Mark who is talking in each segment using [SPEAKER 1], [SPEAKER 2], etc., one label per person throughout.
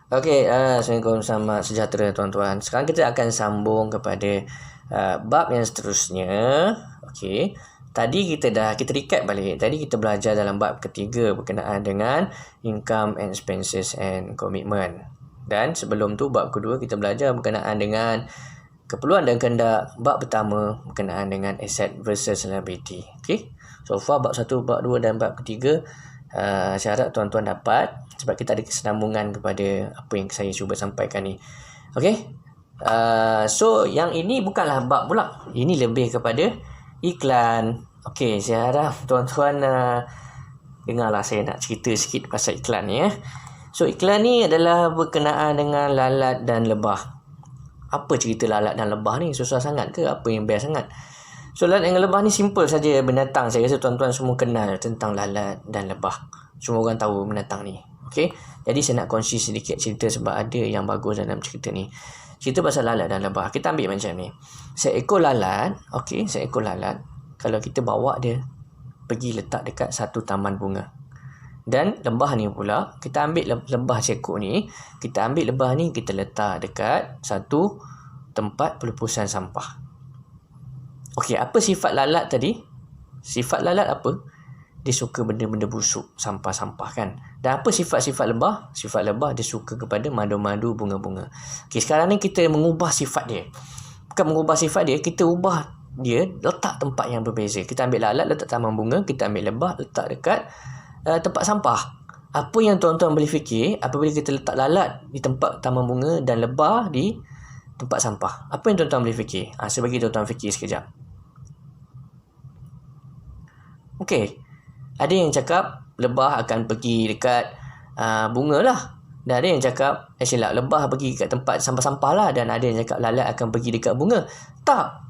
[SPEAKER 1] Okey, Assalamualaikum, selamat sejahtera tuan-tuan. Sekarang kita akan sambung kepada bab yang seterusnya. Okey. Tadi kita recap balik. Tadi kita belajar dalam bab ketiga berkenaan dengan income and expenses and commitment. Dan sebelum tu bab kedua kita belajar berkenaan dengan keperluan dan kehendak. Bab pertama berkenaan dengan asset versus liability. Okey. So far bab 1, bab 2 dan bab ketiga saya harap tuan-tuan dapat, sebab kita ada kesinambungan kepada apa yang saya cuba sampaikan ni. Okey. So yang ini bukanlah bab pula. Ini lebih kepada iklan. Okey, saya harap tuan-tuan dengarlah saya nak cerita sikit pasal iklan ni. So iklan ni adalah berkenaan dengan lalat dan lebah. Apa cerita lalat dan lebah ni? Susah sangat ke? Apa yang best sangat? So lalat dengan lebah ni simple saja binatang. Saya rasa tuan-tuan semua kenal tentang lalat dan lebah. Semua orang tahu binatang ni. Okey. Jadi saya nak kongsi sedikit cerita sebab ada yang bagus dalam cerita ni. Cerita pasal lalat dan lebah. Kita ambil macam ni. Seekor lalat, okey, seekor lalat, kalau kita bawa dia pergi letak dekat satu taman bunga. Dan lebah ni pula, kita ambil lebah seekor ni, kita ambil lebah ni, kita letak dekat satu tempat pelepasan sampah. Okey, apa sifat lalat tadi? Sifat lalat apa? Dia suka benda-benda busuk, sampah-sampah kan. Dan apa sifat-sifat lebah? Sifat lebah dia suka kepada madu-madu, bunga-bunga. Okey, sekarang ni kita mengubah sifat dia. Bukan mengubah sifat dia, kita ubah dia letak tempat yang berbeza. Kita ambil lalat letak taman bunga, kita ambil lebah letak dekat tempat sampah. Apa yang tuan-tuan boleh fikir apabila kita letak lalat di tempat taman bunga dan lebah di tempat sampah? Apa yang tuan-tuan boleh fikir? Saya bagi tuan-tuan fikir sekejap. Okey, ada yang cakap lebah akan pergi dekat bunga lah. Dan ada yang cakap silap, lebah pergi kat tempat sampah-sampah lah. Dan ada yang cakap lalat akan pergi dekat bunga. Tak.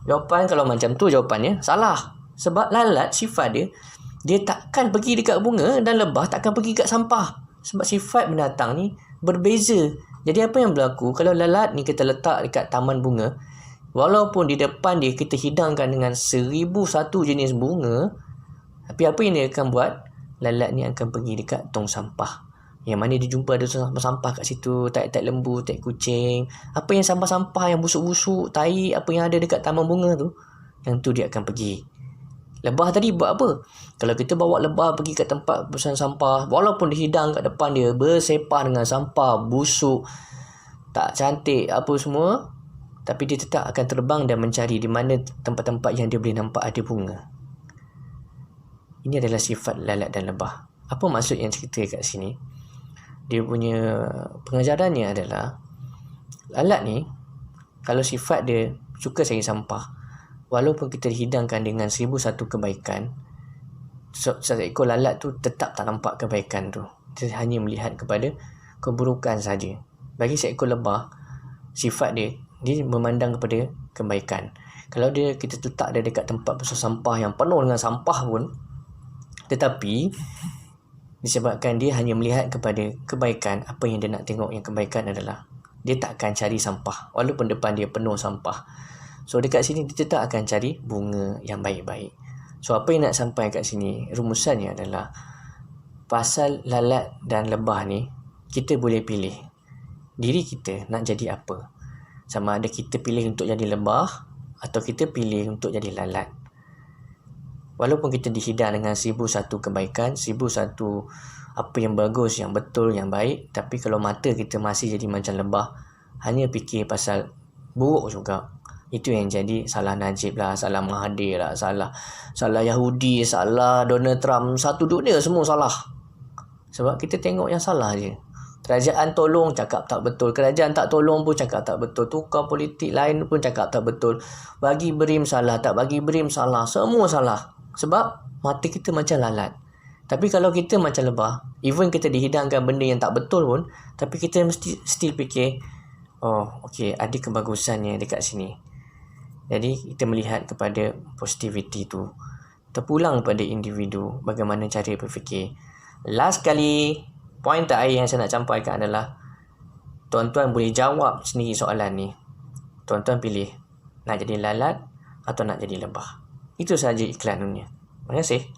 [SPEAKER 1] Jawapan kalau macam tu jawapannya salah. Sebab lalat sifat dia takkan pergi dekat bunga dan lebah takkan pergi kat sampah. Sebab sifat binatang ni berbeza. Jadi apa yang berlaku kalau lalat ni kita letak dekat taman bunga, walaupun di depan dia kita hidangkan dengan 1001 jenis bunga, tapi apa yang dia akan buat? Lalat ni akan pergi dekat tong sampah. Yang mana dia jumpa ada sampah-sampah kat situ, tai-tai lembu, tai kucing. Apa yang sampah-sampah yang busuk-busuk, tai apa yang ada dekat taman bunga tu, yang tu dia akan pergi. Lebah tadi buat apa? Kalau kita bawa lebah pergi kat tempat pelepasan sampah, walaupun dihidang kat depan dia, bersepah dengan sampah, busuk, tak cantik apa semua, tapi dia tetap akan terbang dan mencari di mana tempat-tempat yang dia boleh nampak ada bunga. Ini adalah sifat lalat dan lebah. Apa maksud yang cerita kat sini? Dia punya pengajarannya adalah lalat ni, kalau sifat dia suka cari sampah, walaupun kita dihidangkan dengan 1001 kebaikan, seekor lalat tu tetap tak nampak kebaikan tu. Dia hanya melihat kepada keburukan saja. Bagi seekor lebah, sifat dia memandang kepada kebaikan. Kalau kita letak dia dekat tempat besar sampah yang penuh dengan sampah pun, tetapi disebabkan dia hanya melihat kepada kebaikan, apa yang dia nak tengok yang kebaikan adalah dia tak akan cari sampah walaupun depan dia penuh sampah. So dekat sini dia tetap akan cari bunga yang baik-baik. So apa yang nak sampai kat sini, rumusannya adalah pasal lalat dan lebah ni, kita boleh pilih diri kita nak jadi apa. Sama ada kita pilih untuk jadi lebah atau kita pilih untuk jadi lalat. Walaupun kita dihidang dengan 1001 kebaikan, 1001 apa yang bagus, yang betul, yang baik, tapi kalau mata kita masih jadi macam lebah, hanya fikir pasal buruk juga, itu yang jadi salah Najib lah, salah Mahathir lah, salah Yahudi, salah Donald Trump, satu dunia semua salah. Sebab kita tengok yang salah je. Kerajaan tolong cakap tak betul, kerajaan tak tolong pun cakap tak betul, tukar politik lain pun cakap tak betul, bagi berim salah, tak bagi berim salah, semua salah. Sebab mata kita macam lalat. Tapi kalau kita macam lebah, even kita dihidangkan benda yang tak betul pun, tapi kita mesti still fikir, oh okey, ada kebagusannya dekat sini. Jadi kita melihat kepada positivity tu. Terpulang pada individu bagaimana cara berfikir. Last kali, poin terakhir yang saya nak sampaikan adalah tuan-tuan boleh jawab sendiri soalan ni. Tuan-tuan pilih nak jadi lalat atau nak jadi lebah. Itu sahaja iklannya. Terima kasih.